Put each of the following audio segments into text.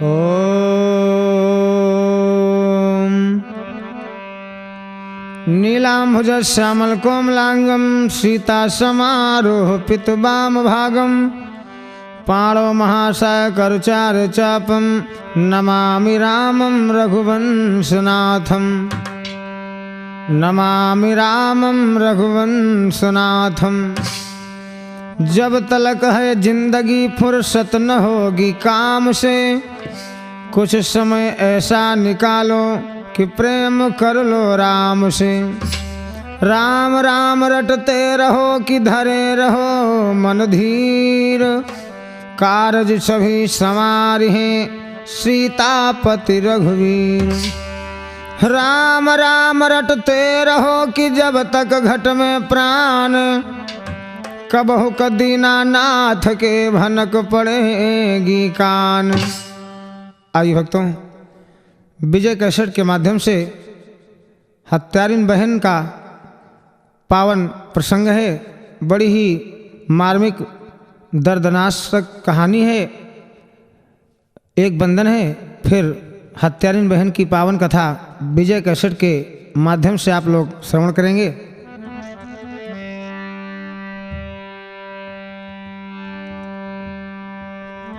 ओम नीलांभुज श्यामल कोमलांगम सीता समारोह पितवाम भागम पाणो महाशय करुचार चापम नमामि रामं रघुवंशनाथम नमामि रामं रघुवंशनाथम। जब तलक है जिंदगी फुर्सत न होगी काम से, कुछ समय ऐसा निकालो कि प्रेम कर लो राम से। राम राम रटते रहो कि धरे रहो मन धीर, कारज सभी संवार हैं सीतापति रघुवीर। राम राम रटते रहो कि जब तक घट में प्राण, कबहु क दीनानाथ के भनक पड़ेगी कान। आइए भक्तों, विजय कैसेट के माध्यम से हत्यारिन बहन का पावन प्रसंग है। बड़ी ही मार्मिक दर्दनाक कहानी है। एक बंधन है, फिर हत्यारिन बहन की पावन कथा विजय कैसेट के माध्यम से आप लोग श्रवण करेंगे।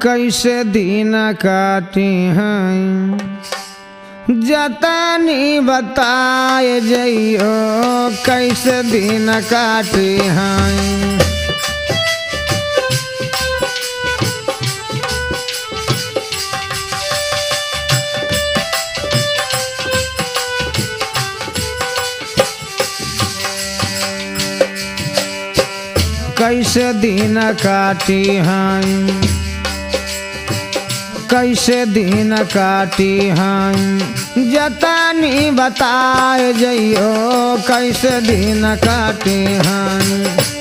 कैसे दिन काटी हैं जतनी बताए जइयो, कैसे दिन काटी हैं। कैसे दिन काटी हैं, कैसे दिन काटी हैं जतनी बताए जइयो, कैसे दिन काटी हैं।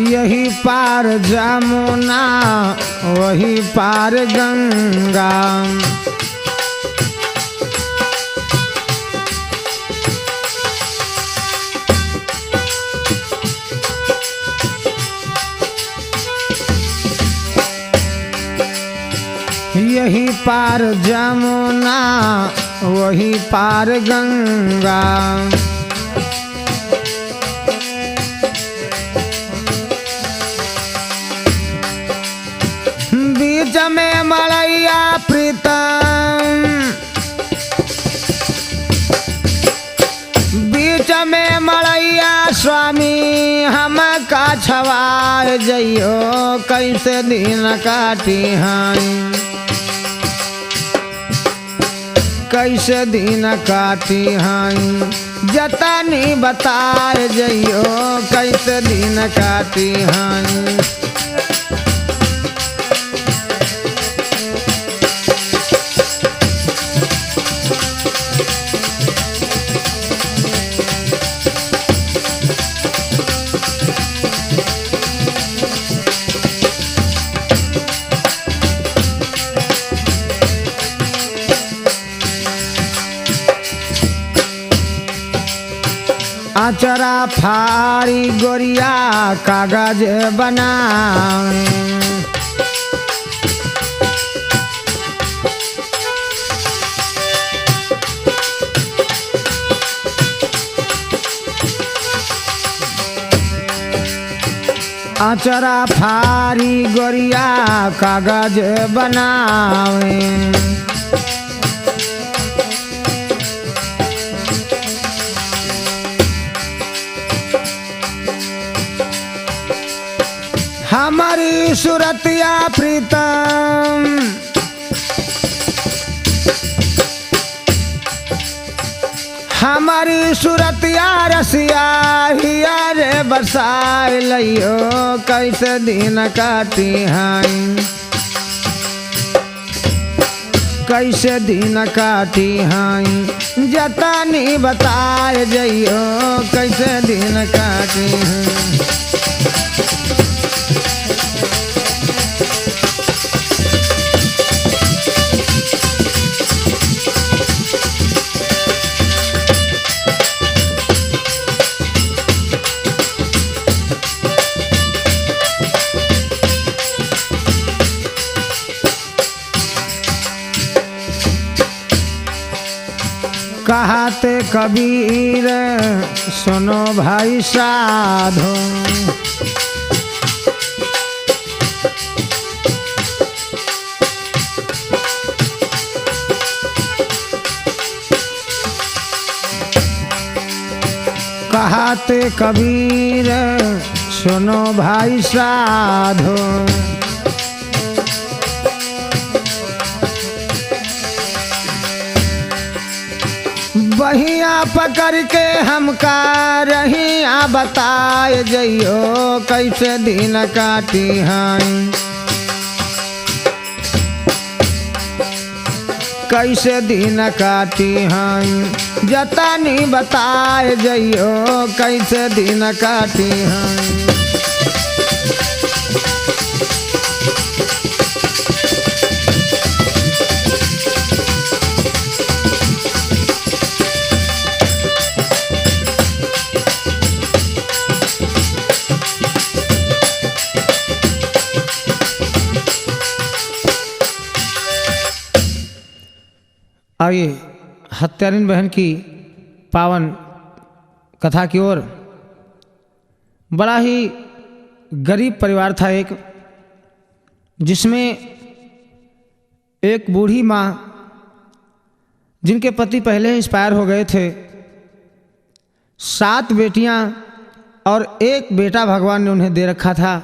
यही पार जमुना वही पार गंगा, यही पार जमुना वही पार गंगा। बीच में मलैया प्रीतम, बीच में मलैया स्वामी हम का छवाए जइयो, कैसे दिन काटी हैं। कैसे दिन काटी हैं जतनी बताए जइयो, कैसे दिन काटी हैं। आचरा फारी गोरिया कागज बनाए, आचरा फारी गोरिया कागज बनावे। हमारी सुरतिया प्रीतम, हमारी सुरतिया रसिया हिया रे बरसाए लइयो, कैसे दिन काटी हैं। कैसे दिन काटी हैं जतनी बताए जइयो, कैसे दिन काटी हैं। कहते कबीर सुनो भाई साधो, कहते कबीर सुनो भाई साधो। बहिया पकड़ के हमका रहिया बताए जइयो कैसे दिन काटी हैं, कैसे दिन काटी हैं, जतनी बताए जइयो कैसे दिन काटी हैं। आइए हत्यारिन बहन की पावन कथा की ओर। बड़ा ही गरीब परिवार था एक, जिसमें एक बूढ़ी माँ जिनके पति पहले ही एक्सपायर हो गए थे, 7 बेटियां और 1 बेटा भगवान ने उन्हें दे रखा था।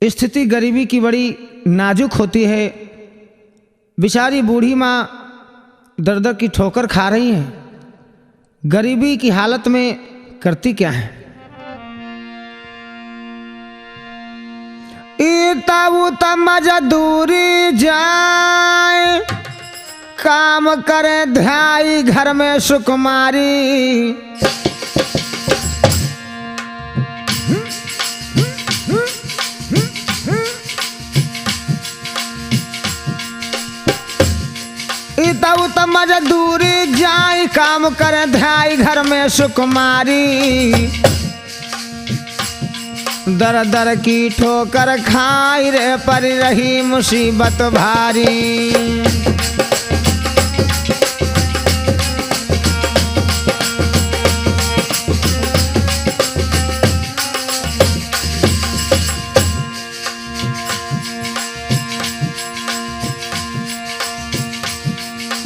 स्थिति गरीबी की बड़ी नाजुक होती है। बेचारी बूढ़ी माँ दर दर की ठोकर खा रही हैं, गरीबी की हालत में करती क्या है। इता मजदूरी जाए, काम करे ध्याई घर में सुकुमारी, इता मजदूरी जाई, काम करे ध्याई घर में सुकुमारी, दर दर की ठोकर खाई रे पर रही मुसीबत भारी।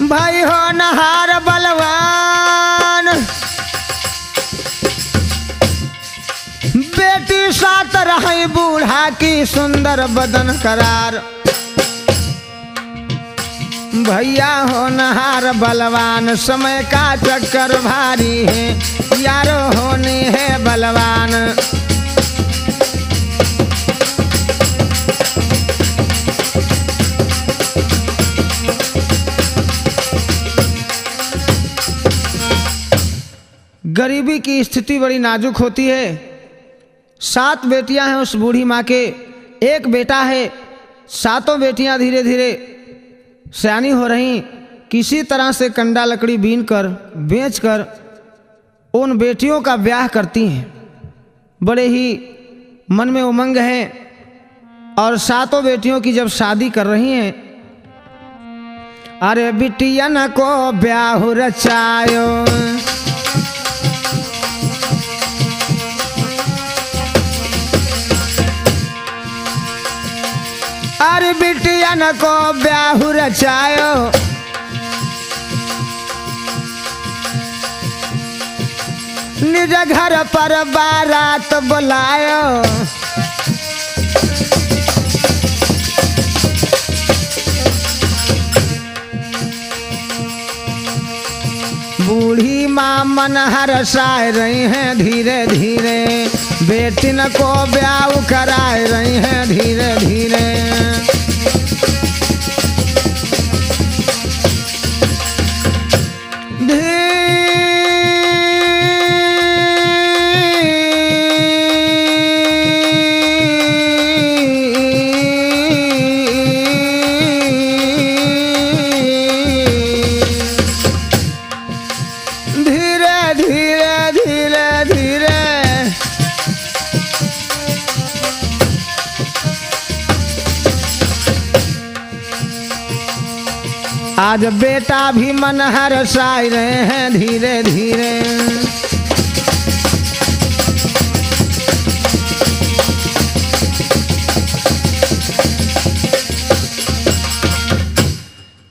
भाई हो नहार बलवान, बेटी साथ रही बूढ़ा की सुंदर बदन करार। भैया हो नहार बलवान, समय का चक्कर भारी है, यारो होने है बलवान। गरीबी की स्थिति बड़ी नाजुक होती है। 7 बेटियां हैं उस बूढ़ी माँ के, 1 बेटा है। 7 बेटियां धीरे धीरे सयानी हो रही, किसी तरह से कंडा लकड़ी बीन कर बेच कर उन बेटियों का ब्याह करती हैं। बड़े ही मन में उमंग है और 7 बेटियों की जब शादी कर रही हैं, अरे बिटियन को ब्याह रचायो, अरे बिटियन को ब्याह रचायो, निज घर पर बारात बुलायो, बूढ़ी माँ मन हर्षाए रही हैं धीरे धीरे, बेटिन को ब्याह कराए रही हैं धीरे धीरे। आज बेटा भी मन हर्षाई रहे हैं धीरे धीरे।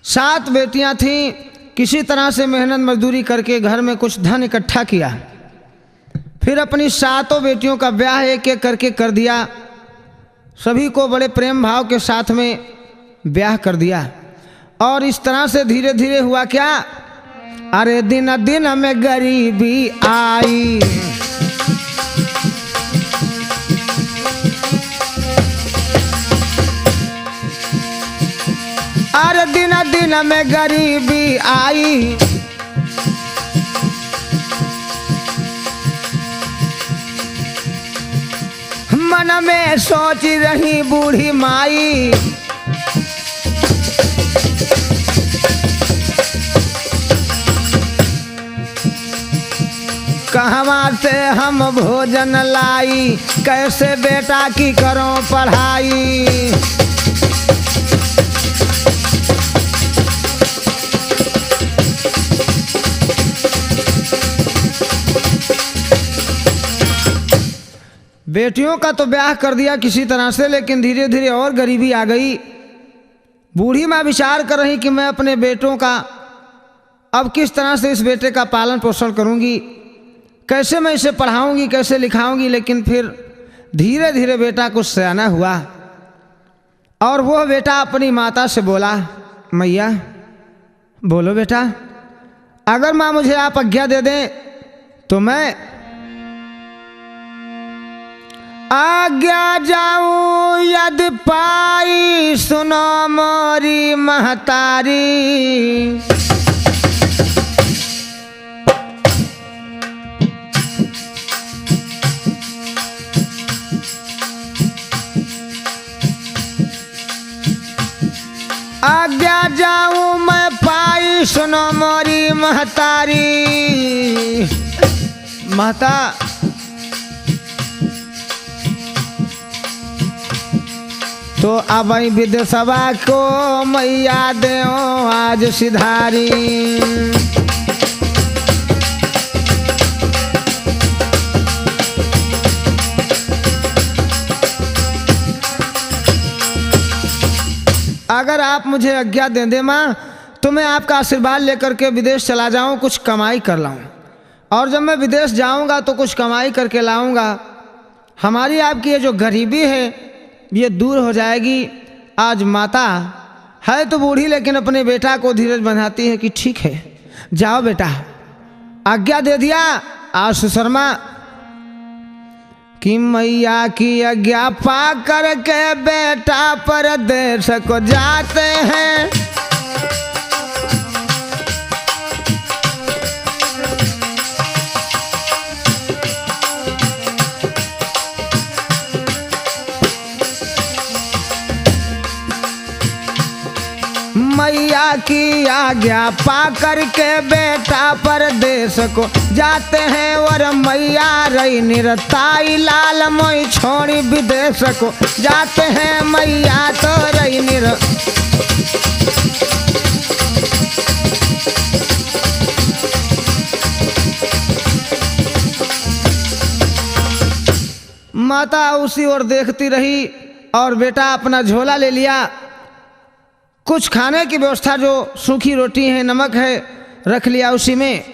सात बेटियां थीं, किसी तरह से मेहनत मजदूरी करके घर में कुछ धन इकट्ठा किया, फिर अपनी सातों बेटियों का ब्याह एक एक करके कर दिया। सभी को बड़े प्रेम भाव के साथ में ब्याह कर दिया। और इस तरह से धीरे धीरे हुआ क्या, अरे दिन दिन में गरीबी आई। अरे दिन दिन में गरीबी आई। मन में सोच रही बूढ़ी माई, कहवा से हम भोजन लाई, कैसे बेटा की करो पढ़ाई। बेटियों का तो ब्याह कर दिया किसी तरह से, लेकिन धीरे धीरे और गरीबी आ गई। बूढ़ी माँ विचार कर रही कि मैं अपने बेटों का अब किस तरह से इस बेटे का पालन पोषण करूंगी, कैसे मैं इसे पढ़ाऊंगी, कैसे लिखाऊंगी। लेकिन फिर धीरे धीरे बेटा कुछ सयाना हुआ और वह बेटा अपनी माता से बोला, मैया बोलो बेटा, अगर माँ मुझे आप आज्ञा दे दें तो मैं आज्ञा जाऊं यदि पाई, सुनो मोरी महतारी। आज्ञा जाऊं मैं पाई, सुनो मोरी महतारी। महता तो अब विदेशवा को मैया दे आज सिधारी। अगर आप मुझे आज्ञा दे दे माँ, तो मैं आपका आशीर्वाद लेकर के विदेश चला जाऊं, कुछ कमाई कर लाऊं। और जब मैं विदेश जाऊंगा तो कुछ कमाई करके लाऊंगा। हमारी आपकी ये जो गरीबी है ये दूर हो जाएगी। आज माता है तो बूढ़ी, लेकिन अपने बेटा को धीरज बंधाती है कि ठीक है जाओ बेटा, आज्ञा दे दिया। आज शर्मा कि मैया की आज्ञा पा करके बेटा परदेश को जाते हैं। मैया की आज्ञा पा करके बेटा परदेश को जाते हैं। और मैया रही निरताई, लाल मोई छोड़ी विदेश को जाते हैं। मैया तो रही निर माता उसी ओर देखती रही और बेटा अपना झोला ले लिया। कुछ खाने की व्यवस्था, जो सूखी रोटी है, नमक है, रख लिया उसी में,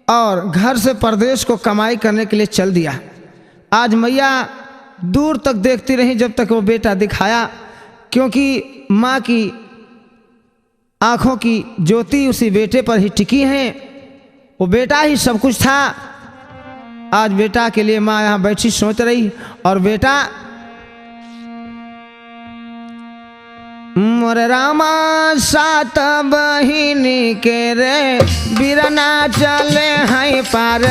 और घर से परदेश को कमाई करने के लिए चल दिया। आज मैया दूर तक देखती रही जब तक वो बेटा दिखाया, क्योंकि माँ की आंखों की ज्योति उसी बेटे पर ही टिकी है। वो बेटा ही सब कुछ था। आज बेटा के लिए माँ यहाँ बैठी सोच रही, और बेटा मोरे रामा सात बहिनी के रे बिरना चले हैं पार,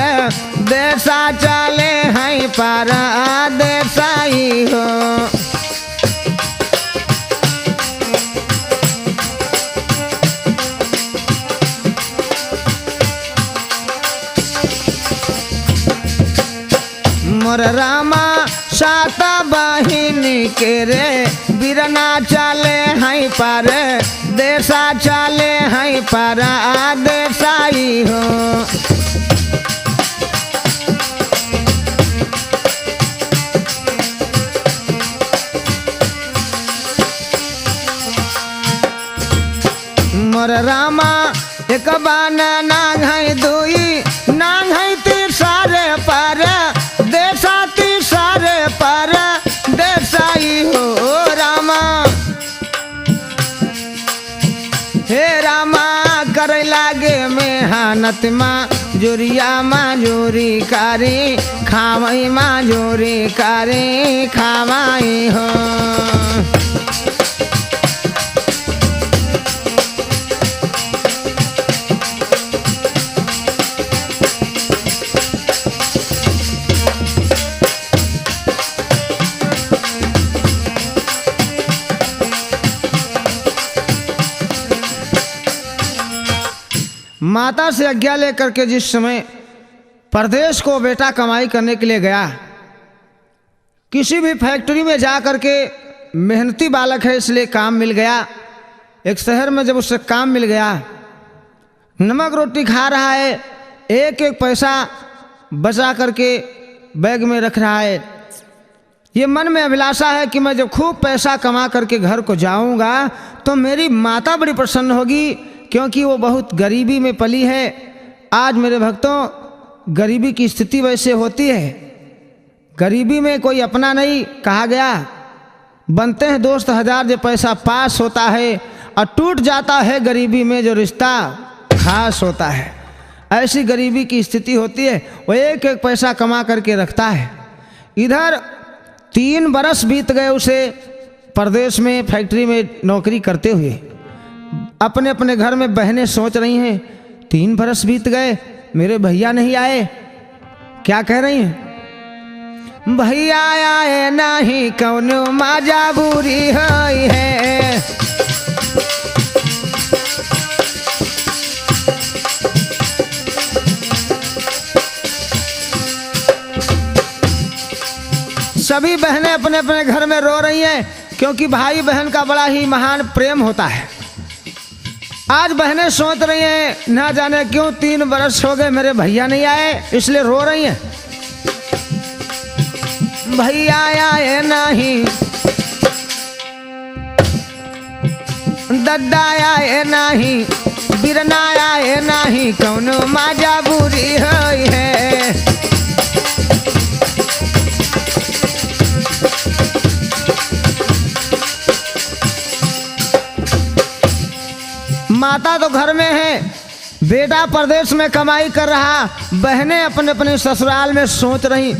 देसा चले हैं पार देसाई हो। मोर रामा सात बहिनी के रे बिरना चले हैं पार, देशा चले हैं परदेसाई हो। मोर रामा एक बाना नांग है दुई नांग है तीसरे पर देशा तीसरे पर देसाई हो रामा। हे रामा करे लागे मेहनत मजूरिया मजूरी कारी खावई मजूरी कारी खावई हो। माता से आज्ञा लेकर के जिस समय परदेश को बेटा कमाई करने के लिए गया, किसी भी फैक्ट्री में जा कर के मेहनती बालक है इसलिए काम मिल गया। एक शहर में जब उससे काम मिल गया, नमक रोटी खा रहा है, एक एक पैसा बचा करके बैग में रख रहा है। ये मन में अभिलाषा है कि मैं जब खूब पैसा कमा करके घर को जाऊंगा तो मेरी माता बड़ी प्रसन्न होगी, क्योंकि वो बहुत गरीबी में पली है। आज मेरे भक्तों गरीबी की स्थिति वैसे होती है, गरीबी में कोई अपना नहीं कहा गया। बनते हैं दोस्त हजार जब पैसा पास होता है, और टूट जाता है गरीबी में जो रिश्ता खास होता है। ऐसी गरीबी की स्थिति होती है, वो एक एक पैसा कमा करके रखता है। इधर 3 बरस बीत गए उसे परदेश में फैक्ट्री में नौकरी करते हुए। अपने अपने घर में बहनें सोच रही हैं 3 बरस बीत गए मेरे भैया नहीं आए। क्या कह रही हैं? भैया आए नहीं कौनो मजबूरी है। सभी बहनें अपने अपने घर में रो रही हैं, क्योंकि भाई बहन का बड़ा ही महान प्रेम होता है। आज बहनें सोच रही हैं ना जाने क्यों 3 बरस हो गए मेरे भैया नहीं आए, इसलिए रो रही हैं। भैया आए नहीं, दद्दा आए नहीं, बिरना आए नहीं कौनो मजबूरी है। माता तो घर में है, बेटा परदेश में कमाई कर रहा, बहनें अपने अपने ससुराल में सोच रही।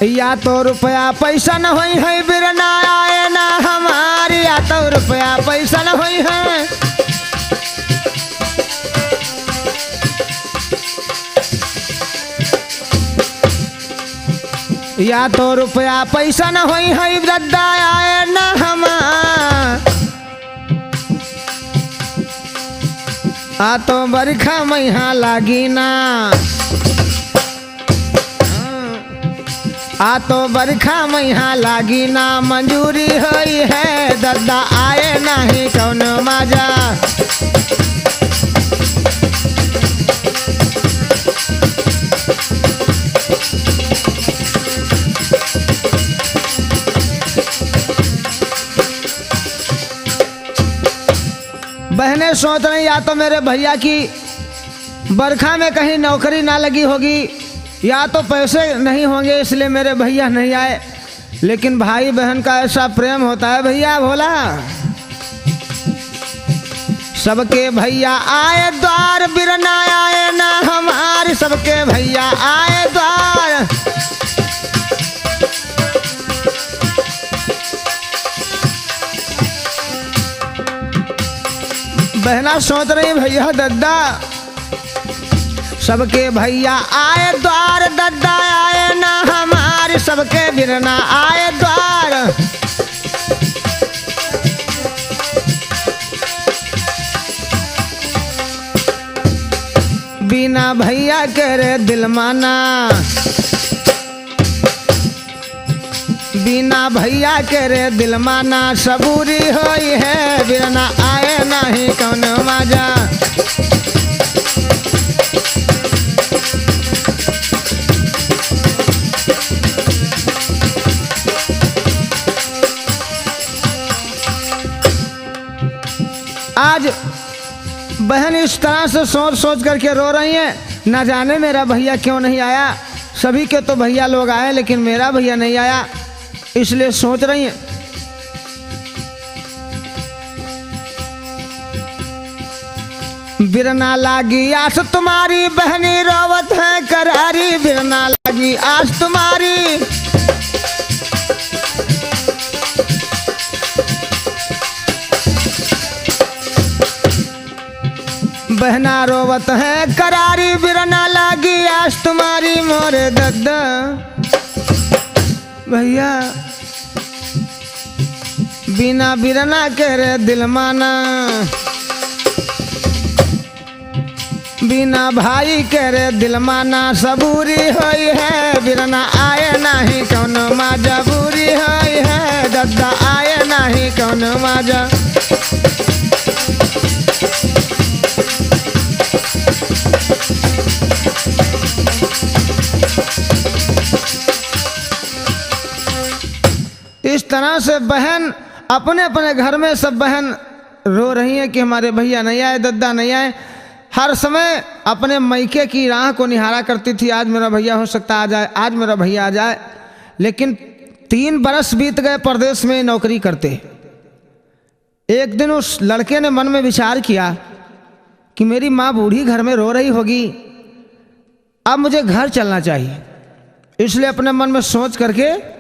या तो रुपया पैसा न होई है बिरना आए ना हमारी, या तो रुपया पैसा न होई है। या तो रुपया पैसा न होई है दद्दा आए न हमार, आ तो बरखा मैहा लागी ना, आ तो बरखा मैहा लागी ना मंजूरी होई है दद्दा आए नहीं कौनो मजा। बहनें सोच रही या तो मेरे भैया की बरखा में कहीं नौकरी ना लगी होगी, या तो पैसे नहीं होंगे इसलिए मेरे भैया नहीं आए। लेकिन भाई बहन का ऐसा प्रेम होता है भैया भोला। सबके भैया आए द्वार बिरना आए ना हमारे, सबके भैया आए द्वार। बहना सोच रही भैया दद्दा, सबके भैया आए द्वार दद्दा आए ना हमारे, सबके बिरना आए द्वार। बिना भैया के रे दिल माना, बिना भैया के रे दिल माना सबूरी होई है, बिरना आए नहीं कौन मजा। आज बहन इस तरह से सोच सोच करके रो रही हैं, न जाने मेरा भैया क्यों नहीं आया। सभी के तो भैया लोग आए लेकिन मेरा भैया नहीं आया, इसलिए सोच रही हैं। बिरना लागी आस तुम्हारी बहनी रोवत है करारी, बिरना लागी आस तुम्हारी। बहना रोवत है करारी, बिरना लागी आस तुम्हारी मोरे दद्दा। भैया बिना बिरना के रे दिल माना, बिना भाई के रे दिल माना सबूरी होई है, बिरना आए नहीं कौन मजबूरी होई है, दद्दा आए नहीं कौन मजा। इस तरह से बहन अपने अपने घर में सब बहन रो रही हैं कि हमारे भैया नहीं आए, दद्दा नहीं आए। हर समय अपने मैके की राह को निहारा करती थी, आज मेरा भैया हो सकता आ जाए, आज मेरा भैया आ जाए। लेकिन 3 बरस बीत गए परदेश में नौकरी करते। एक दिन उस लड़के ने मन में विचार किया कि मेरी माँ बूढ़ी घर में रो रही होगी, अब मुझे घर चलना चाहिए। इसलिए अपने मन में सोच करके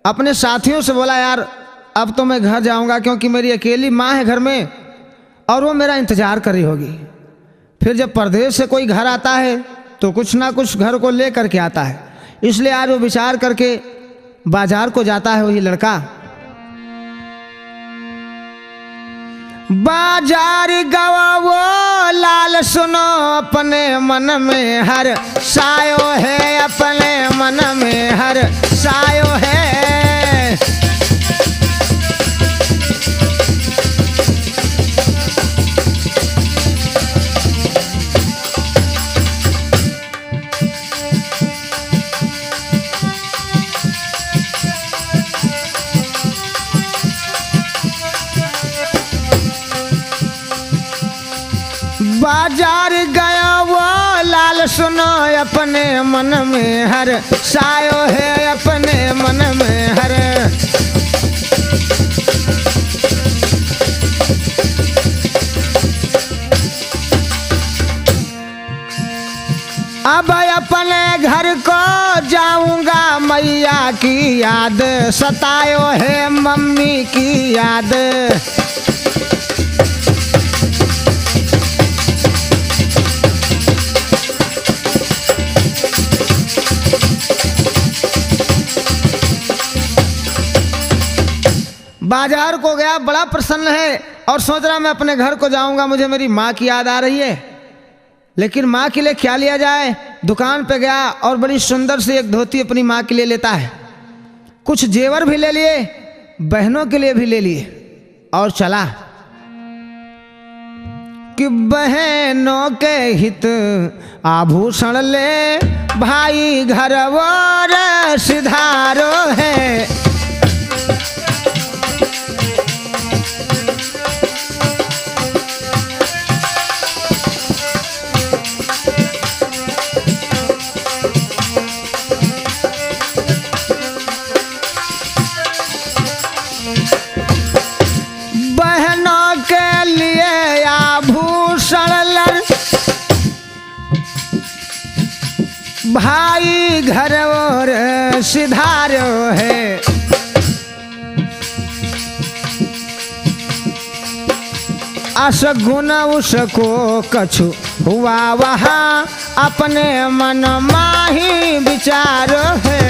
अपने साथियों से बोला, यार अब तो मैं घर जाऊंगा क्योंकि मेरी अकेली माँ है घर में और वो मेरा इंतज़ार कर रही होगी। फिर जब परदेश से कोई घर आता है तो कुछ ना कुछ घर को ले करके आता है, इसलिए आज वो विचार करके बाजार को जाता है वही लड़का। बाजार गवा वो लाल सुनो अपने मन में हर सायो है, अपने मन में हर सायो है। बाजार गया वो लाल सुनो अपने मन में हर सायो है, अपने मन में हर। अब अपने घर को जाऊंगा, मैया की याद सतायो है, मम्मी की याद। बाजार को गया, बड़ा प्रसन्न है और सोच रहा मैं अपने घर को जाऊंगा, मुझे मेरी माँ की याद आ रही है। लेकिन माँ के लिए क्या लिया जाए? दुकान पे गया और बड़ी सुंदर सी एक धोती अपनी माँ के लिए लेता है। कुछ जेवर भी ले लिए, बहनों के लिए भी ले लिए और चला कि बहनों के हित आभूषण ले, भाई घर वो सिधारो है। भाई घर और सिधारो है। असगुन उसको कछु हुआ वहाँ, अपने मन माही विचारो है।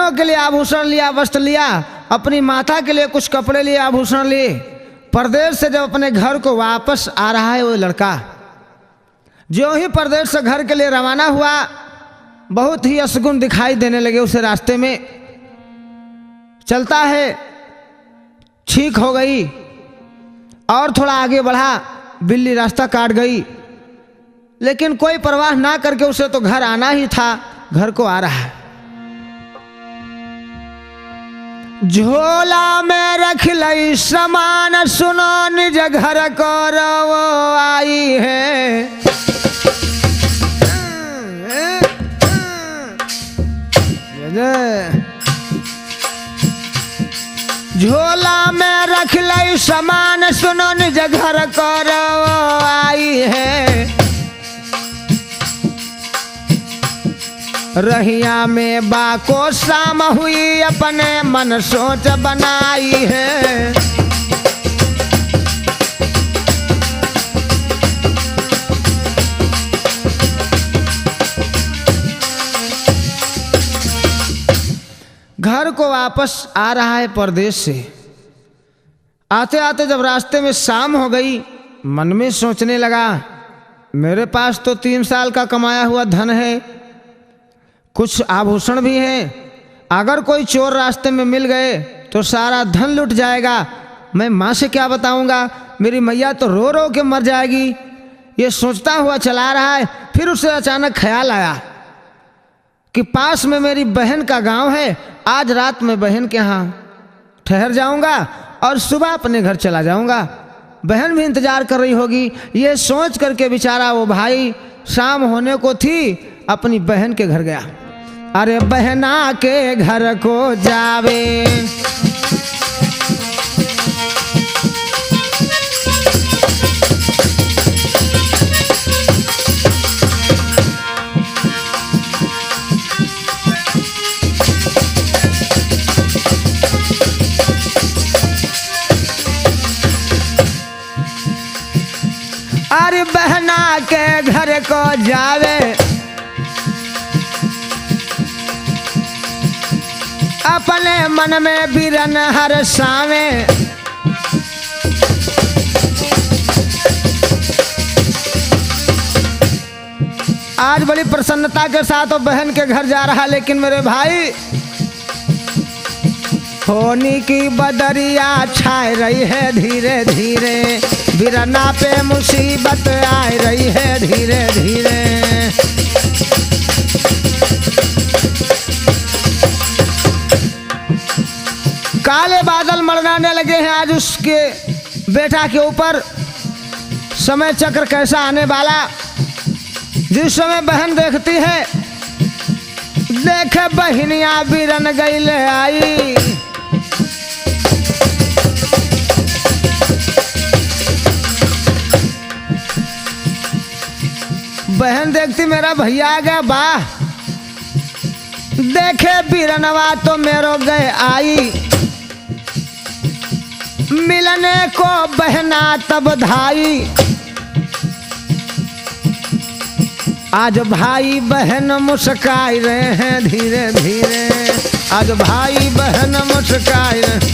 बहनों के लिए आभूषण लिया, वस्त्र लिया, अपनी माता के लिए कुछ कपड़े लिए, आभूषण लिए। परदेश से जब अपने घर को वापस आ रहा है वो लड़का, जो ही परदेश से घर के लिए रवाना हुआ, बहुत ही अशगुन दिखाई देने लगे उसे। रास्ते में चलता है, ठीक हो गई और थोड़ा आगे बढ़ा, बिल्ली रास्ता काट गई, लेकिन कोई परवाह ना करके उसे तो घर आना ही था, घर को आ रहा है। झोला में रख लई सामान, सुनो निज घर को वो आई है। झोला में रख लई सामान, सुनो निज घर को वो आई है। रहिया में बाको शाम हुई, अपने मन सोच बनाई है। घर को वापस आ रहा है परदेश से। आते आते जब रास्ते में शाम हो गई, मन में सोचने लगा, मेरे पास तो 3 साल का कमाया हुआ धन है, कुछ आभूषण भी हैं, अगर कोई चोर रास्ते में मिल गए तो सारा धन लुट जाएगा। मैं माँ से क्या बताऊंगा, मेरी मैया तो रो रो के मर जाएगी। ये सोचता हुआ चला रहा है, फिर उसे अचानक ख्याल आया कि पास में मेरी बहन का गांव है, आज रात में बहन के यहाँ ठहर जाऊंगा और सुबह अपने घर चला जाऊंगा। बहन भी इंतजार कर रही होगी। ये सोच करके बेचारा वो भाई शाम होने को थी, अपनी बहन के घर गया। अरे बहना के घर को जावे, अरे बहना के घर को जावे, अपने मन में बिरन हर सावे। आज बड़ी प्रसन्नता के साथ वो बहन के घर जा रहा, लेकिन मेरे भाई होनी की बदरिया छाए रही है धीरे धीरे, बिरना पे मुसीबत आ रही है धीरे धीरे। काले बादल मंडराने लगे हैं आज उसके बेटा के ऊपर। समय चक्र कैसा आने वाला, जिस समय बहन देखती है, देखे बहनिया बिरन गईले आई। बहन देखती मेरा भैया आ गया, वाह, देखे बिरनवा तो मेरो गए आई। मिलने को बहना तब धाई, आज भाई बहन मुस्काई रहे हैं धीरे धीरे, आज भाई बहन मुस्काई रहे।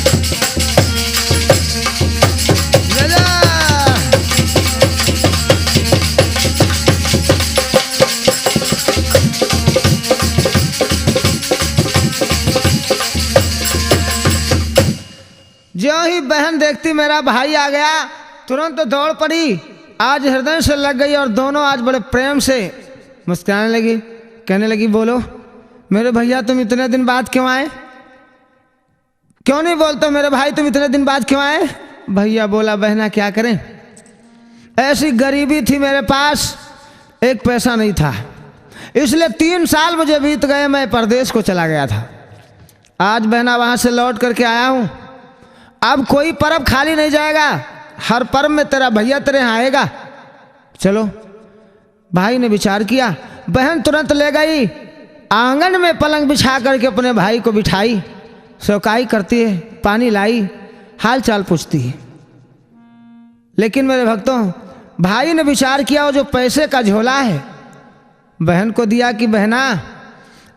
जो ही बहन देखती मेरा भाई आ गया, तुरंत दौड़ पड़ी, आज हृदय से लग गई और दोनों आज बड़े प्रेम से मुस्कुराने लगी। कहने लगी, बोलो मेरे भैया तुम इतने दिन बाद क्यों आए? क्यों नहीं बोलते मेरे भाई तुम इतने दिन बाद क्यों आए? भैया बोला, बहना क्या करें, ऐसी गरीबी थी मेरे पास, एक पैसा नहीं था, इसलिए 3 साल मुझे बीत गए, मैं परदेश को चला गया था। आज बहना वहां से लौट करके आया हूं, अब कोई पर्व खाली नहीं जाएगा, हर पर्व में तेरा भैया तेरे यहाँ आएगा। चलो। भाई ने विचार किया, बहन तुरंत ले गई, आंगन में पलंग बिछा करके अपने भाई को बिठाई, सौकाई करती है, पानी लाई, हाल चाल पूछती है। लेकिन मेरे भक्तों, भाई ने विचार किया, वो जो पैसे का झोला है बहन को दिया कि बहना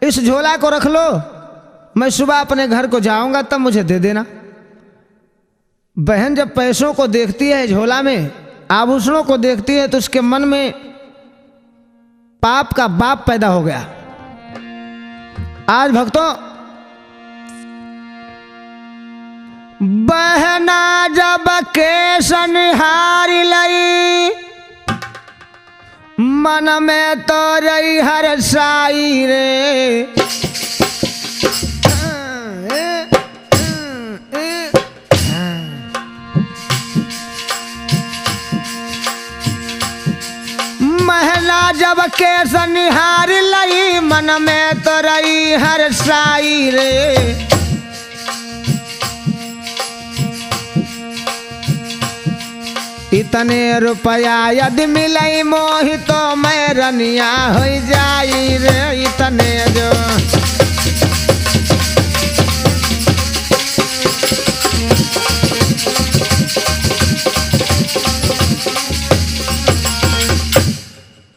इस झोला को रख लो, मैं सुबह अपने घर को जाऊंगा तब मुझे दे देना। बहन जब पैसों को देखती है, झोला में आभूषणों को देखती है, तो उसके मन में पाप का बाप पैदा हो गया। आज भक्तों, बहना जब केश निहारी लई, मन में तो रही हर साई रे। महला जब केस निहार लई, मन में तो रही हर साई रे। इतने रुपया यदि मिलई मोहि तो मैं रनिया हो जाई रे। इतने जो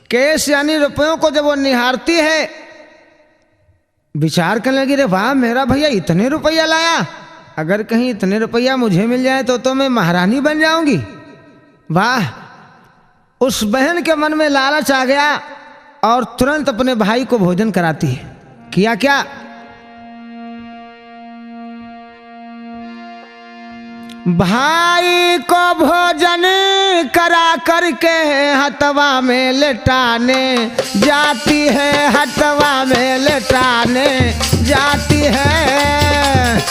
केस यानी रुपयों को जब वो निहारती है, विचार करने लगी, रे वाह मेरा भैया इतने रुपया लाया, अगर कहीं इतने रुपया मुझे मिल जाए तो मैं महारानी बन जाऊंगी। वाह, उस बहन के मन में लालच आ गया और तुरंत अपने भाई को भोजन कराती है। किया क्या, भाई को भोजन करा करके हथवा में लेटाने जाती है, हथवा में लेटाने जाती है।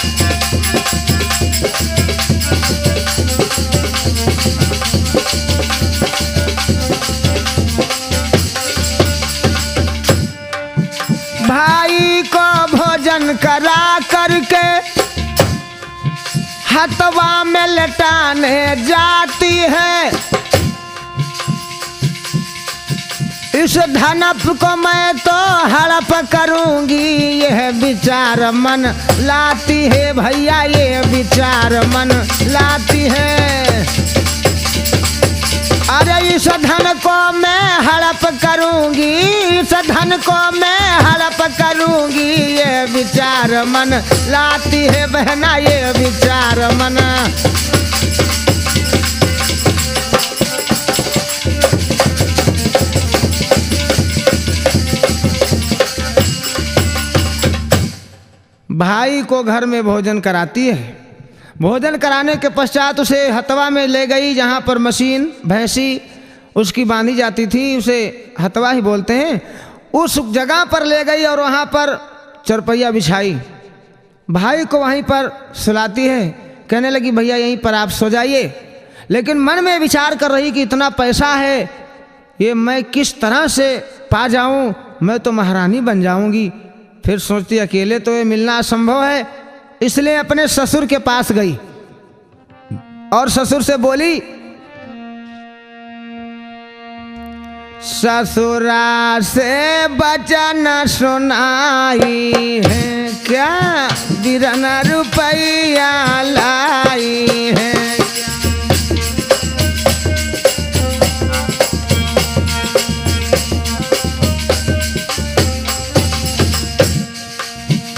भाई को भोजन करा करके हथवा में लटाने जाती है। इस धनप को मैं तो हड़प करूंगी, यह विचार मन लाती है भैया, ये विचार मन लाती है। अरे इस धन को मैं हड़प करूंगी, इस धन को मैं हड़प करूंगी, ये विचार मन लाती है बहना, ये विचार मन। भाई को घर में भोजन कराती है। भोजन कराने के पश्चात उसे हथवा में ले गई, जहाँ पर मशीन भैंसी उसकी बांधी जाती थी, उसे हथवा ही बोलते हैं। उस जगह पर ले गई और वहाँ पर चरपैया बिछाई, भाई को वहीं पर सुलाती है। कहने लगी भैया यहीं पर आप सो जाइए। लेकिन मन में विचार कर रही कि इतना पैसा है, ये मैं किस तरह से पा जाऊँ, मैं तो महारानी बन जाऊँगी। फिर सोचती अकेले तो ये मिलना असंभव है, इसलिए अपने ससुर के पास गई और ससुर से बोली, ससुरा से बचन सुनाई है, क्या बिरन रुपया लाई है।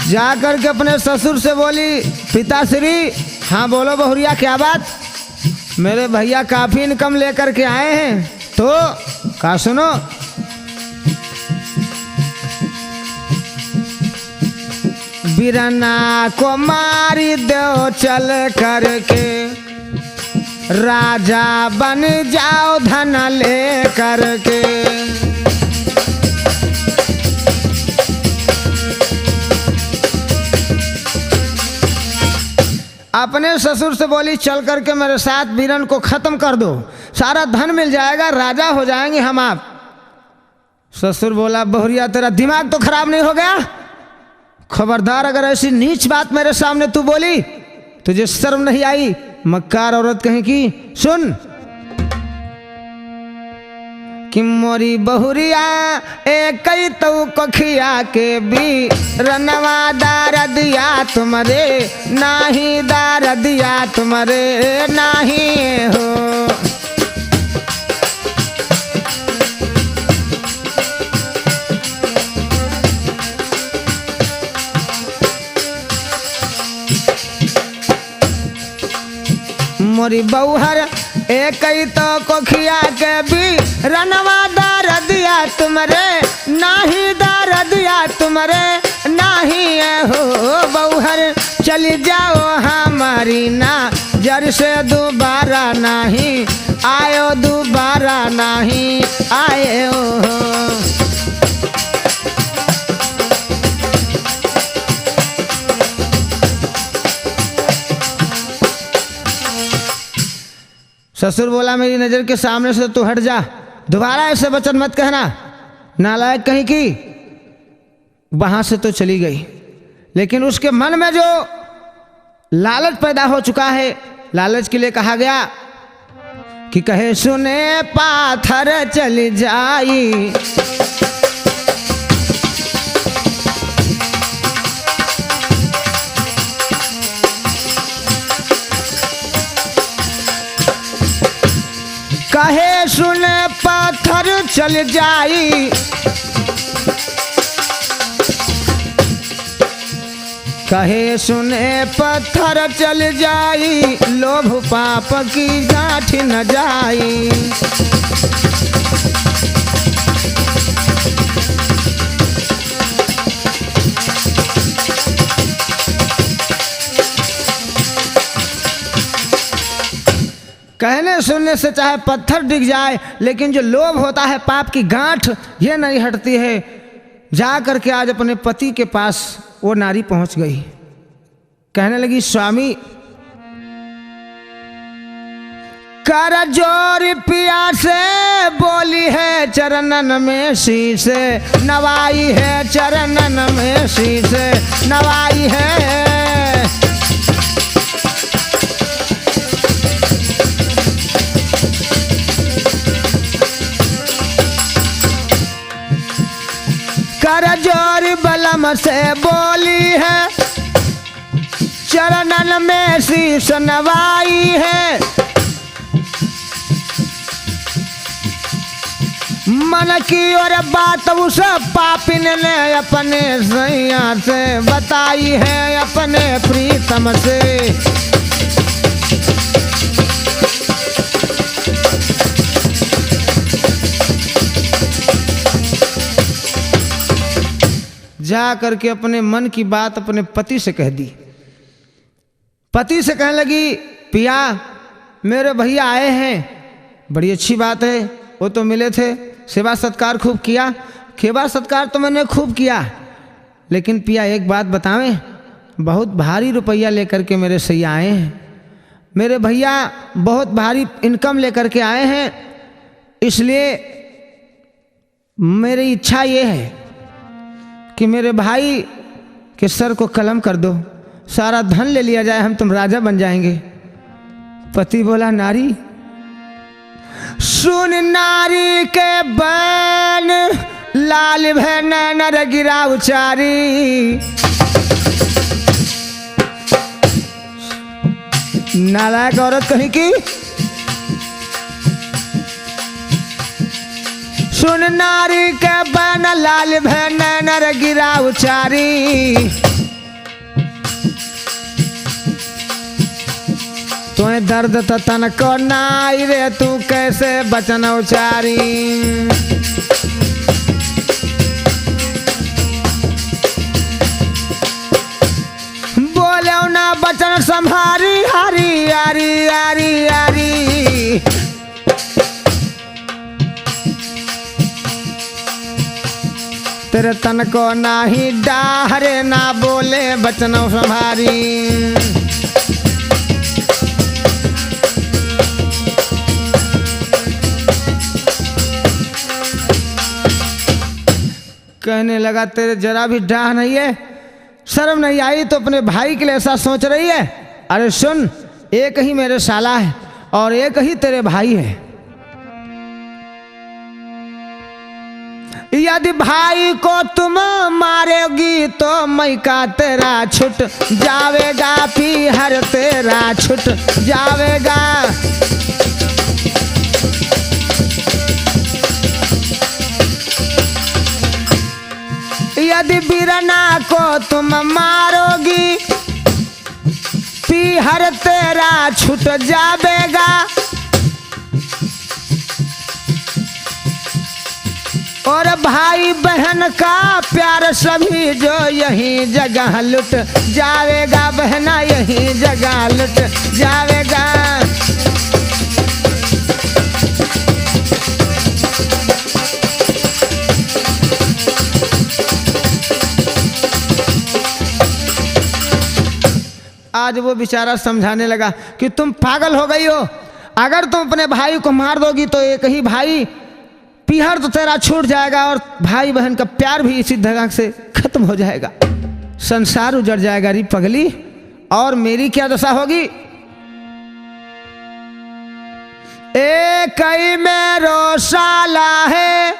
जाकर के अपने ससुर से बोली, पिताश्री। हाँ बोलो बहुरिया, क्या बात। मेरे भैया काफी इनकम लेकर के आए हैं, तो कहा सुनो। बिरना को मारी दो चल करके, राजा बन जाओ धन ले करके। अपने ससुर से बोली, चल करके मेरे साथ बीरन को खत्म कर दो, सारा धन मिल जाएगा, राजा हो जाएंगे हम आप। ससुर बोला, बहुरिया तेरा दिमाग तो खराब नहीं हो गया, खबरदार अगर ऐसी नीच बात मेरे सामने तू बोली, तुझे शर्म नहीं आई, मक्कार औरत कहीं की। सुन कि मोरी बहुरिया एक तो कखिया के भी रनवा दार दिया तुम्हारे, नाही दार दिया तुम्हारे नाही हो। मोरी बउहर एक ही तो कोखिया के भी रनवा दार दिया तुमरे नाही दार दिया तुमरे नाही हो बउहर चली जाओ हमारी ना जर से दोबारा नहीं आयो दोबारा नहीं आए हो। ससुर बोला मेरी नजर के सामने से तू हट जा, दोबारा ऐसे वचन मत कहना, नालायक कहीं की। वहां से तो चली गई, लेकिन उसके मन में जो लालच पैदा हो चुका है, लालच के लिए कहा गया कि कहे सुने पाथर चली जाई, कहे सुने पाथर चल जाई, कहे सुने पत्थर चल जाई, लोभ पाप की गांठ न जाई। कहने सुनने से चाहे पत्थर डिग जाए, लेकिन जो लोभ होता है पाप की गांठ, ये नहीं हटती है। जा करके आज अपने पति के पास वो नारी पहुंच गई, कहने लगी स्वामी कर जोर पिया से बोली है चरणन में शीश नवाई है, चरणन में शीश नवाई है। कर जोर बलम से बोली है, चरणन में शीश नवाई है। मन की और बात उस पापिन ने अपने सैया से बताई है, अपने प्रीतम से। जा करके अपने मन की बात अपने पति से कह दी। पति से कहने लगी पिया मेरे भैया आए हैं, बड़ी अच्छी बात है, वो तो मिले थे, सेवा सत्कार खूब किया। सेवा सत्कार तो मैंने खूब किया, लेकिन पिया एक बात बतावें, बहुत भारी रुपया लेकर के मेरे सैया आए हैं। मेरे भैया बहुत भारी इनकम लेकर के आए हैं, इसलिए मेरी इच्छा ये है कि मेरे भाई के सर को कलम कर दो, सारा धन ले लिया जाए, हम तुम राजा बन जाएंगे। पति बोला नारी सुन नारी के बन लाल भैन नर गिरा उचारी। नालायक औरत कहीं की, सुन नारी के बन लाल भैन नर गिरा उचारी। तुम्हें दर्द तन को नाई रे, तू कैसे बचन उचारी। बोले ना बचन संभारी, हरी यारी यारी यारी। तेरे तन को नाही डाहरे, ना बोले बचन संभारी। कहने लगा तेरे जरा भी डाह नहीं है, शर्म नहीं आई तो अपने भाई के लिए ऐसा सोच रही है। अरे सुन, एक ही मेरे साला है और एक ही तेरे भाई है, यदि भाई को तुम मारेगी तो मैं का तेरा छूट जावेगा, पीहर तेरा छूट जावेगा। यदि बीरना को तुम मारोगी हर तेरा छूट जावेगा। और भाई बहन का प्यार सभी जो यही जगह लुट जावेगा, बहना यही जगह लुट जावेगा। आज वो बेचारा समझाने लगा कि तुम पागल हो गई हो, अगर तुम अपने भाई को मार दोगी तो एक ही भाई पीहर तो तेरा छूट जाएगा और भाई बहन का प्यार भी इसी जगह से खत्म हो जाएगा, संसार उजड़ जाएगा री पगली। और मेरी क्या दशा होगी? एक ही मेरो साला है,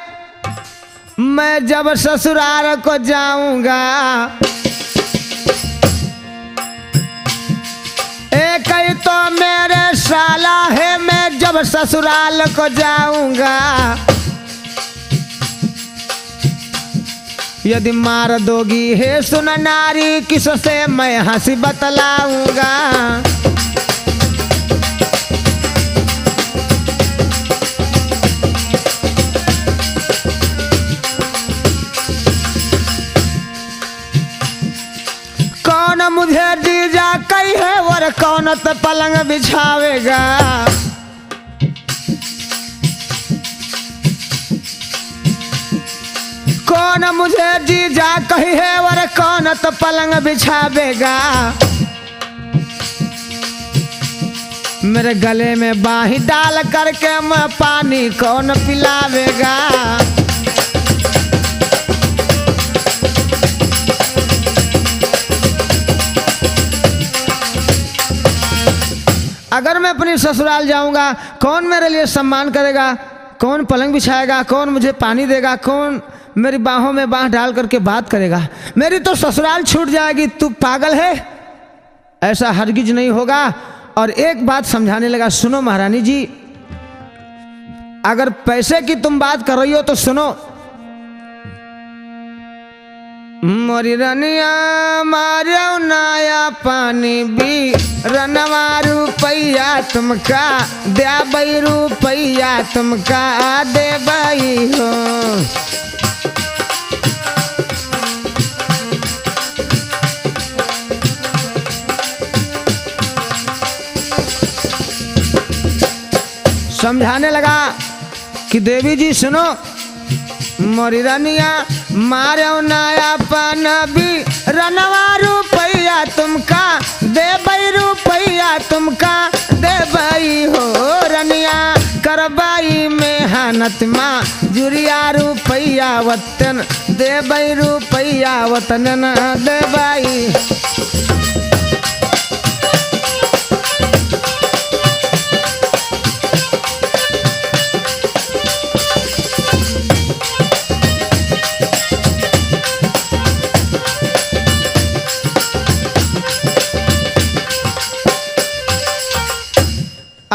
मैं जब ससुराल को जाऊंगा, एक ही तो मेरे साला है, मैं जब ससुराल को जाऊंगा। यदि मार दोगी हे सुन नारी, किससे मैं हंसी बतलाऊंगा। कौन मुझे दीजा कही है और कौन तो पलंग बिछावेगा। कौन मुझे जीजा कही है और कौन तो पलंग बिछावेगा। मेरे गले में बाही डाल करके मैं पानी कौन पिलावेगा। अगर मैं अपनी ससुराल जाऊंगा, कौन मेरे लिए सम्मान करेगा, कौन पलंग बिछाएगा, कौन मुझे पानी देगा, कौन मेरी बाहों में बाह डाल करके बात करेगा। मेरी तो ससुराल छूट जाएगी। तू पागल है, ऐसा हरगिज नहीं होगा। और एक बात समझाने लगा, सुनो महारानी जी, अगर पैसे की तुम बात कर रही हो तो सुनो। मोरी रनिया मारो नाया पानी भी रनवा रुपैया तुमका दे बई, रुपैया तुमका दे बई हो। समझाने लगा कि देवी जी सुनो, मोरी रनिया मारो नाया पान भी रनवा रुपैया तुमका दे बई, रुपैया तुमका दे बई हो। रनिया करबाई मेहनत माँ जुरिया रुपैया वतन दे बई, रुपैया वतन दे बई।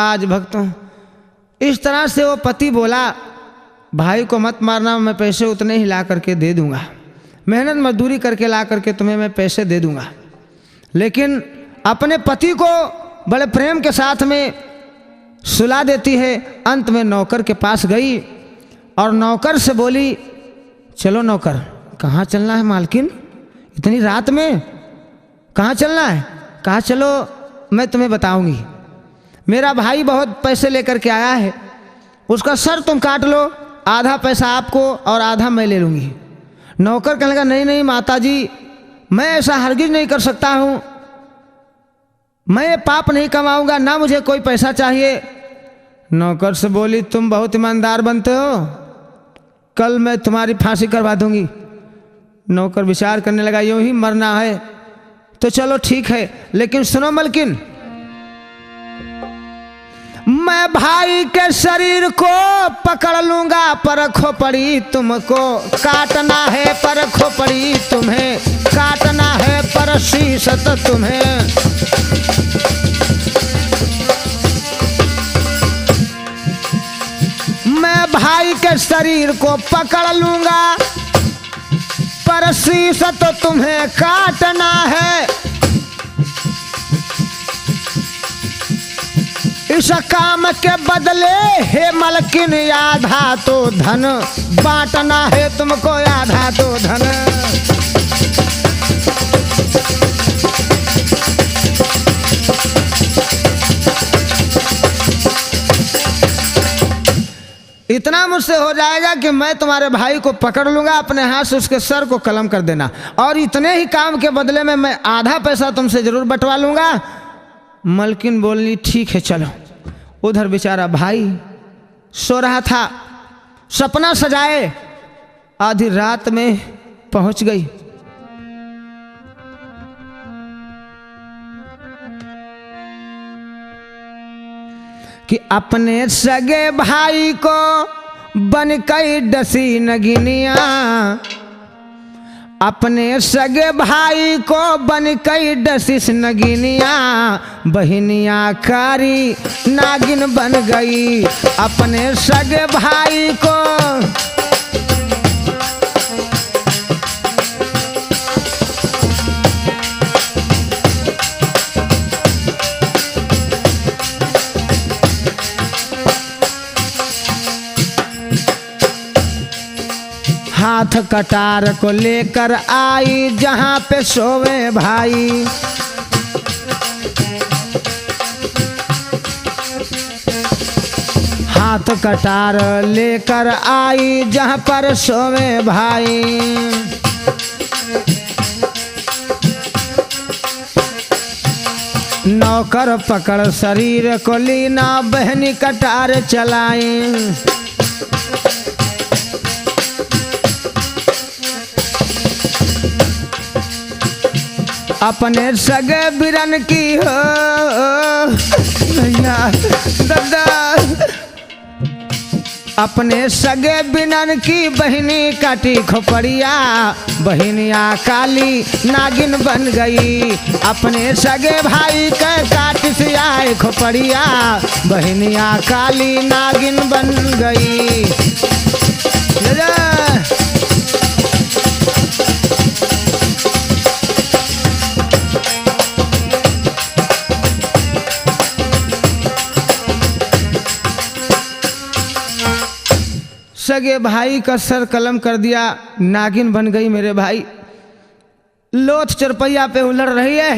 आज भक्तों इस तरह से वो पति बोला, भाई को मत मारना, मैं पैसे उतने ही ला करके दे दूंगा, मेहनत मजदूरी करके ला करके तुम्हें मैं पैसे दे दूंगा। लेकिन अपने पति को बड़े प्रेम के साथ में सुला देती है। अंत में नौकर के पास गई और नौकर से बोली, चलो नौकर, कहाँ चलना है मालकिन, इतनी रात में कहाँ चलना है? कहा चलो मैं तुम्हें बताऊंगी, मेरा भाई बहुत पैसे लेकर के आया है, उसका सर तुम काट लो, आधा पैसा आपको और आधा मैं ले लूँगी। नौकर कहने लगा, नहीं नहीं माताजी, मैं ऐसा हरगिज नहीं कर सकता हूँ, मैं पाप नहीं कमाऊँगा, ना मुझे कोई पैसा चाहिए। नौकर से बोली, तुम बहुत ईमानदार बनते हो, कल मैं तुम्हारी फांसी करवा दूँगी। नौकर विचार करने लगा, यूँ ही मरना है तो चलो ठीक है, लेकिन सुनो मलकिन, मैं भाई के शरीर को पकड़ लूंगा, पर खोपड़ी तुमको काटना है, पर खोपड़ी तुम्हें काटना है, पर शीशत तुम्हें। मैं भाई के शरीर को पकड़ लूंगा, पर शीशत तुम्हें काटना है। इस काम के बदले हे मलकिन आधा तो धन बांटना है तुमको, आधा तो धन। इतना मुझसे हो जाएगा कि मैं तुम्हारे भाई को पकड़ लूंगा, अपने हाथ से उसके सर को कलम कर देना, और इतने ही काम के बदले में मैं आधा पैसा तुमसे जरूर बंटवा लूंगा। मलकिन बोली ठीक है चलो। उधर बेचारा भाई सो रहा था, सपना सजाए आधी रात में पहुंच गई। कि अपने सगे भाई को बन कई डसी नगिनिया, अपने सगे भाई को बन कई डसिस नगिनिया, बहनिया कारी नागिन बन गई। अपने सगे भाई को हाथ कटार को लेकर आई जहां पे सोवे भाई। हाथ कटार लेकर आई जहां पर सोवे भाई। नौकर पकड़ शरीर को लीना बहनी कटार चलाई। अपने सगे बिरन की हो भैया दादा, अपने सगे बिरन की बहनी काटी खोपड़िया, बहनिया काली नागिन बन गई। अपने सगे भाई के काट से आए खोपड़िया, बहनिया काली नागिन बन गई। सगे भाई का सर कलम कर दिया, नागिन बन गई मेरे भाई। लोथ चरपैया पे उलड़ रही है,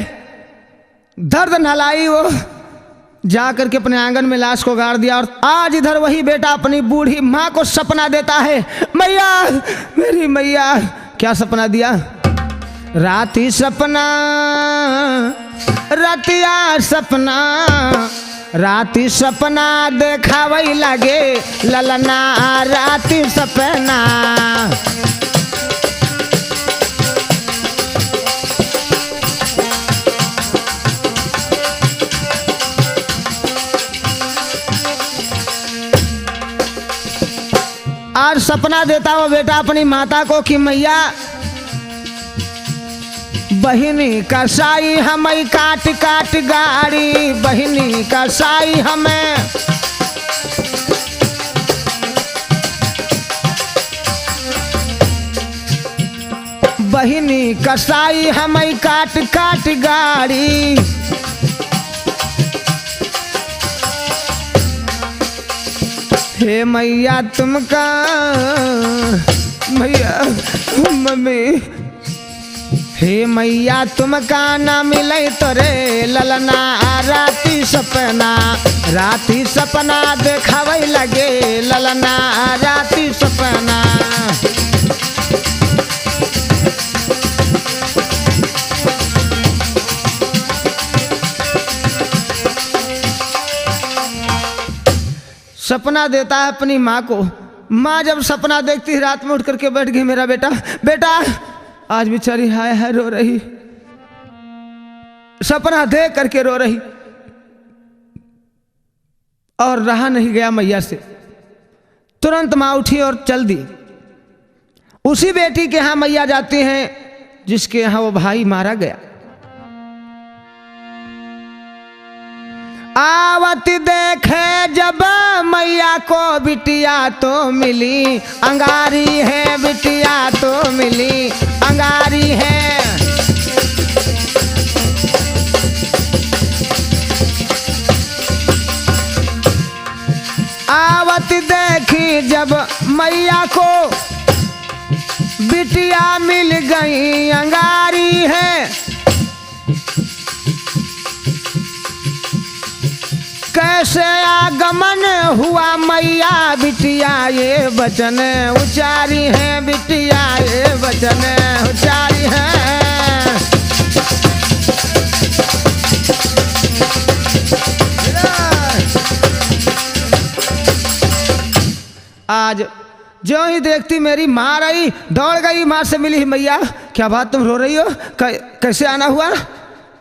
दर्द नलाई वो जा करके अपने आंगन में लाश को गाड़ दिया। और आज इधर वही बेटा अपनी बूढ़ी माँ को सपना देता है, मैया मेरी मैया। क्या सपना दिया? राती सपना रतिया सपना, राती सपना देखा वही लगे ललना, राती सपना। आज सपना देता वो बेटा अपनी माता को कि मैया बहिनी का साई हमें काट काट गाड़ी, बहिनी का साई हमें। बहिनी का साई हमें काट काट गाड़ी। हे मैया तुमका मैया मम्मी, हे मैया तुमका ना मिले तोरे ललना, राती सपना, राती सपना देखावे लगे ललना, राती सपना। सपना देता है अपनी माँ को। माँ जब सपना देखती है रात में उठ करके बैठ गई, मेरा बेटा बेटा। आज बेचारी हाय हाय रो रही, सपना देख करके रो रही, और रहा नहीं गया मैया से। तुरंत माँ उठी और चल दी। उसी बेटी के यहाँ मैया जाती हैं जिसके यहाँ वो भाई मारा गया। आवत देखे जब मैया को बिटिया तो मिली, अंगारी है बिटिया तो मिली, अंगारी है। मैया को बिटिया मिल गई अंगारी है। कैसे आगमन हुआ मैया बिटिया ये वचन उचारी है, बिटिया ये वचन उचारी है। आज जो ही देखती मेरी माँ रही, दौड़ गई, माँ से मिली, मैया क्या बात तुम रो रही हो, कैसे आना हुआ?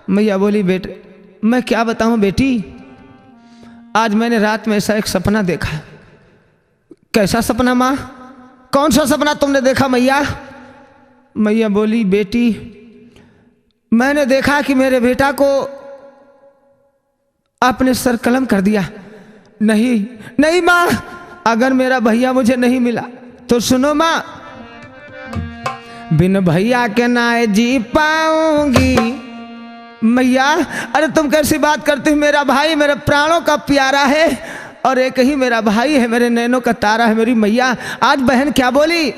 मैया बोली बेटे मैं क्या बताऊं बेटी, आज मैंने रात में ऐसा एक सपना देखा। कैसा सपना माँ, कौन सा सपना तुमने देखा मैया? मैया बोली बेटी मैंने देखा कि मेरे बेटा को आपने सर कलम कर दिया। नहीं नहीं माँ, अगर मेरा भैया मुझे नहीं मिला तो सुनो माँ, बिन भैया के ना जी पाऊंगी। मैया अरे तुम कैसी बात करती हो, मेरा भाई मेरे प्राणों का प्यारा है और एक ही मेरा भाई है, मेरे नैनों का तारा है मेरी मैया। आज बहन क्या बोली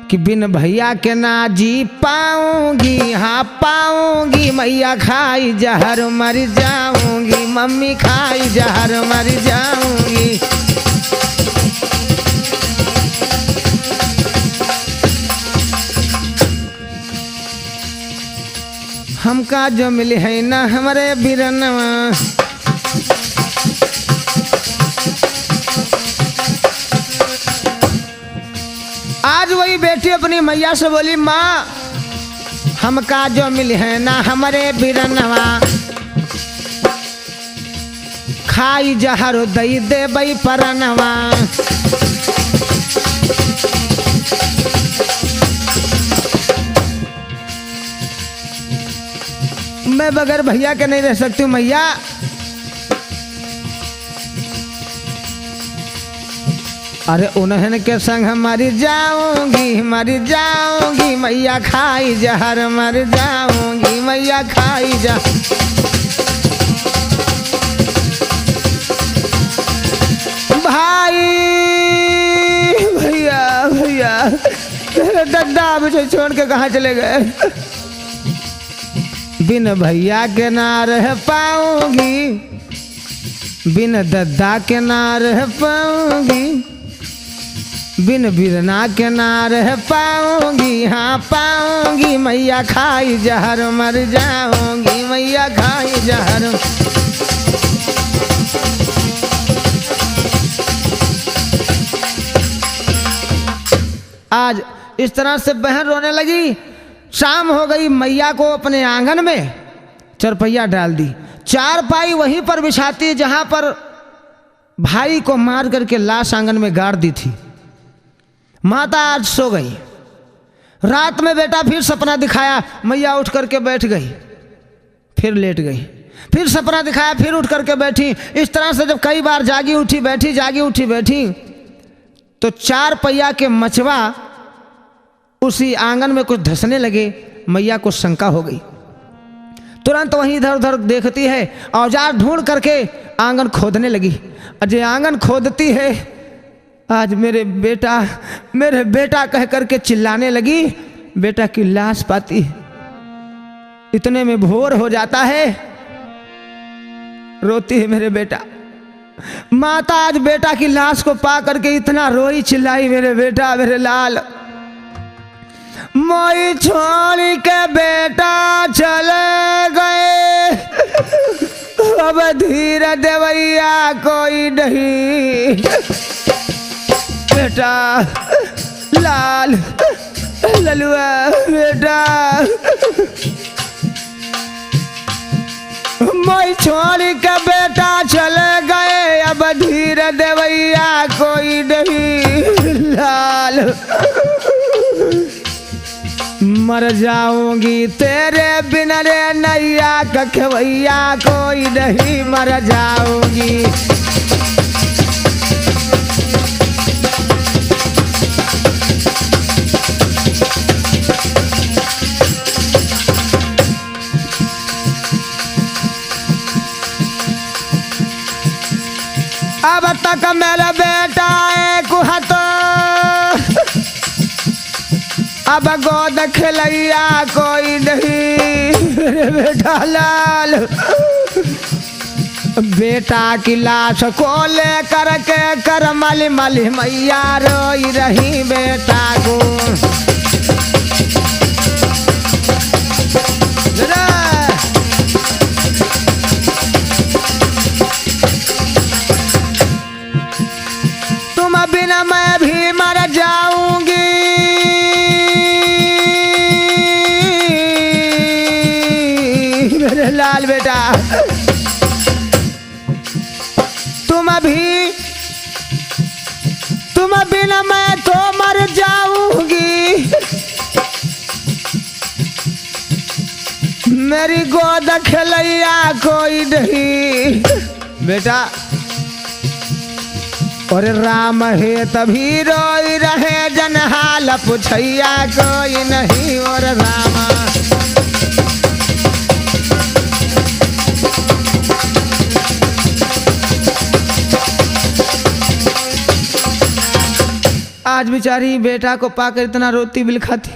कि बिन भैया के ना जी पाऊंगी, हाँ पाऊंगी, मैया खाई जहर मर जाऊंगी, मम्मी खाई जहर मर जाऊंगी। हमका जो मिले है ना हमारे बिरनवा, आज वही बेटी अपनी मैया से बोली माँ हमका जो मिले है ना हमारे बिरनवा, खाई जहर दई दे बई परनवा। मैं बगैर भैया के नहीं रह सकती हूँ मैया। अरे उन्हें के संग मर जाऊंगी, मर जाऊंगी, मैया खाई जहर मर जाऊंगी, मैया खाई जा। भाई भैया भैया मेरे दद्दा मुझे छोड़ के कहाँ चले गए? बिन भैया के ना रह पाऊंगी, बिन दद्दा के ना रह पाऊंगी, बिन बिरना के ना रह पाऊंगी, हाँ पाऊंगी, मैया खाई जहर मर जाऊंगी, मैया खाई जहर। आज इस तरह से बहन रोने लगी। शाम हो गई, मैया को अपने आंगन में चरपैया डाल दी, चारपाई वहीं पर बिछाती जहां पर भाई को मार करके लाश आंगन में गाड़ दी थी। माता आज सो गई। रात में बेटा फिर सपना दिखाया, मैया उठ करके बैठ गई, फिर लेट गई, फिर सपना दिखाया, फिर उठ करके बैठी। इस तरह से जब कई बार जागी उठी बैठी, जागी उठी बैठी, तो चारपैया के मचवा उसी आंगन में कुछ धंसने लगे। मैया को शंका हो गई, तुरंत वहीं इधर उधर देखती है, औजार ढूंढ करके आंगन खोदने लगी। अजय आंगन खोदती है, आज मेरे बेटा कह करके चिल्लाने लगी। बेटा की लाश पाती है, इतने में भोर हो जाता है, रोती है मेरे बेटा। माता आज बेटा की लाश को पा करके इतना रोई, चिल्लाई, मेरे बेटा मेरे लाल, मोई छोड़ के बेटा चले गए, अब धीर देवैया कोई नहीं, बेटा लाल ललुआ बेटा, मोई छोड़ के बेटा चले गए, अब धीर देवैया कोई नहीं, लाल मर जाऊंगी तेरे बिना रे नैया कखवैया कोई नहीं, मर जाऊंगी। अब तक मेरा बेटा एक हाथ अब गोद खिलैया कोई नहीं बेटा लाल, बेटा की लाश को लेकर के करमल मल मैया रोई रही बेटा को। तुम बिना मैं भी मर जाऊंगी, मेरे लाल बेटा तुम बिना मैं तो मर जाऊंगी, मेरी गोद खिलैया कोई नहीं बेटा। और राम है तभी रोई रहे जनहाल पुछैया कोई नहीं। और रामा आज बेचारी बेटा को पाकर इतना रोती बिलखाती।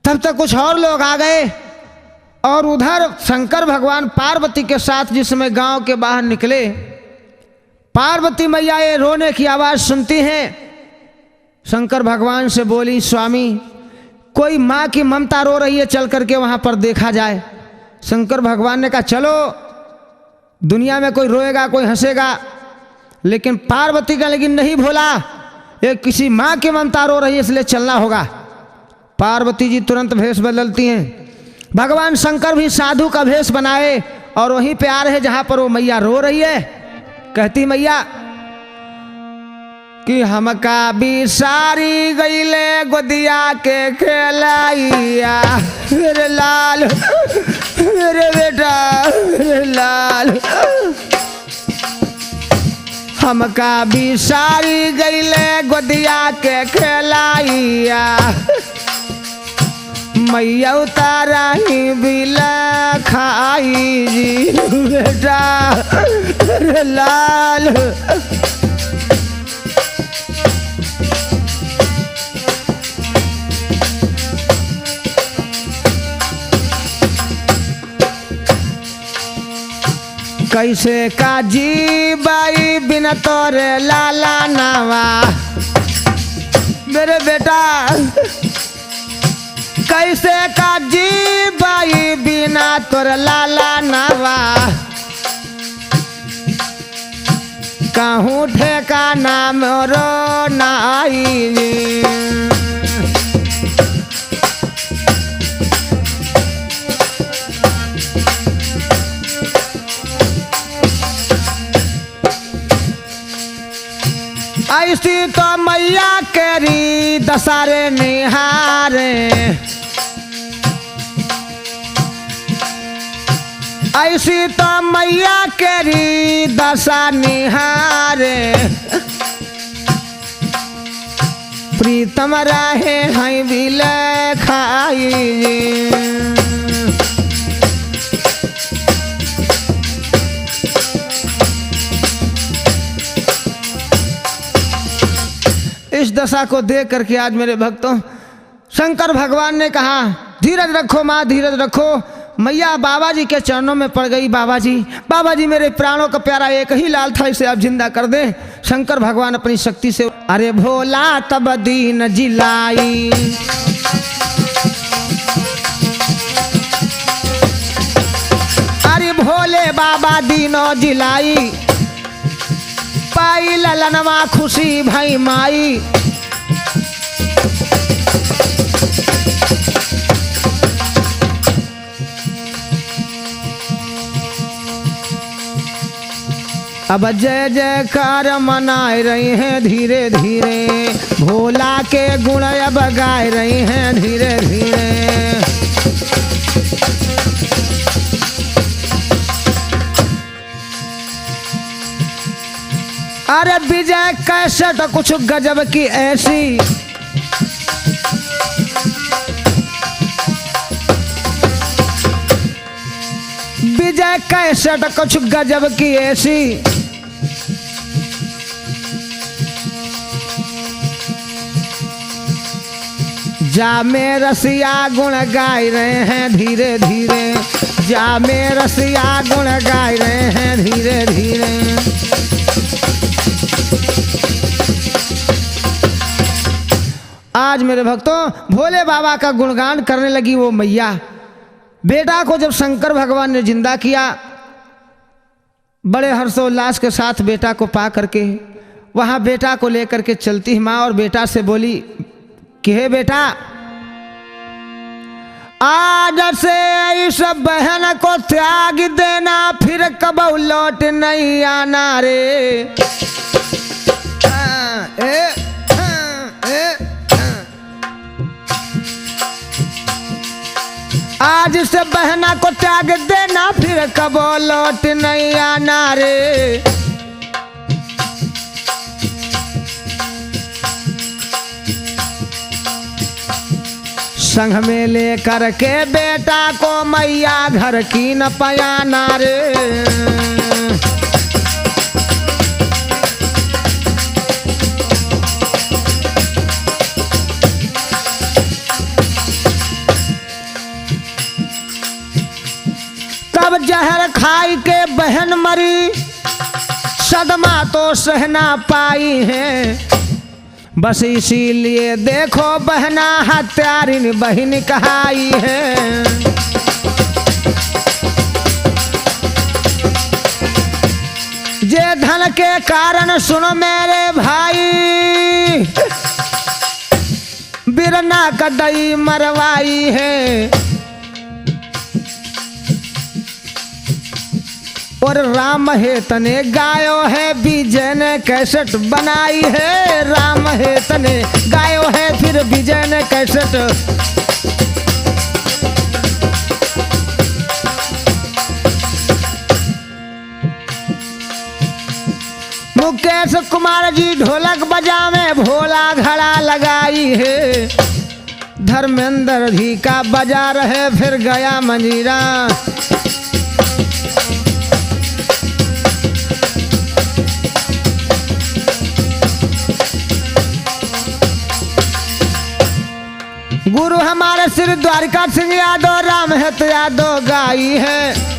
तब तक कुछ और लोग आ गए और उधर शंकर भगवान पार्वती के साथ जिस समय गांव के बाहर निकले, पार्वती मैया ये रोने की आवाज सुनती हैं। शंकर भगवान से बोली, स्वामी कोई माँ की ममता रो रही है, चल करके वहां पर देखा जाए। शंकर भगवान ने कहा चलो, दुनिया में कोई रोएगा कोई हंसेगा, लेकिन पार्वती का लेकिन नहीं भोला, ये किसी माँ की ममता रो रही है इसलिए चलना होगा। पार्वती जी तुरंत भेष बदलती हैं। भगवान शंकर भी साधु का भेष बनाए और वहीं पे आ रहे जहां पर वो मैया रो रही है। कहती मैया कि हमका भी सारी गईले गोदिया के खेलाइया, मेरे लाल मेरे बेटा मेरे लाल, हमका भी सारी गईले गोदिया के खेलाइया, मैया उतारा ही बिला खाई जी बेटा मेरे लाल। कैसे काजी बाई बिना तोरे लाला नावा, मेरे बेटा कैसे काजी बाई बिना तोरे लाला नावा, कहूँ ठेकाना मोरो नाई। ऐसी तो मैया केरी दशहरे निहारे, ऐसी तो मैया केरी दशा निहारे, प्रीतम रहे हैं बिले खाई। इस दशा को देख करके आज मेरे भक्तों शंकर भगवान ने कहा धीरज रखो माँ धीरज रखो। मैया बाबा जी के चरणों में पड़ गई। बाबा जी मेरे प्राणों का प्यारा एक ही लाल था, इसे आप जिंदा कर दें। शंकर भगवान अपनी शक्ति से अरे भोला तब दीन जिलाई, अरे भोले बाबा दीनो जिलाई, पाई ललनवा खुशी भाई माई। अब जय जयकार मनाए रही हैं धीरे धीरे, भोला के गुण अब गाए रही हैं धीरे धीरे। अरे विजय कैसेट कुछ गजब की ऐसी, विजय कैसेट कुछ गजब की ऐसी, जा में रसिया गुण गाय रहे हैं धीरे धीरे, जा में रसिया गुण गाय रहे हैं धीरे धीरे। आज मेरे भक्तों भोले बाबा का गुणगान करने लगी वो मैया। बेटा को जब शंकर भगवान ने जिंदा किया, बड़े हर्षोल्लास के साथ बेटा को पा करके वहां बेटा को लेकर के चलती है माँ, और बेटा से बोली कि हे बेटा, आज से इस बहन को त्याग देना, फिर कब लौट नहीं आना रे। आज से बहना को त्याग देना, फिर कब लौट नहीं आना रे। संग में लेकर के बेटा को मैया घर की न पयाना रे। तब जहर खाई के बहन मरी, सदमा तो सहना पाई है। बस इसीलिए देखो बहना हत्यारिन बहन कहाई है। जे धन के कारण सुनो मेरे भाई, बिरना कदई मरवाई है। और राम है तने गायो है विजय ने कैसेट बनाई है। राम है तने गायो है फिर विजय ने कैसेट। मुकेश कुमार जी ढोलक बजावे, भोला घड़ा लगाई है। धर्मेंद्र जी का बजा रहे फिर गया मंजीरा। गुरु हमारे श्री द्वारिका सिंह यादव, राम है तो यादव गाई है।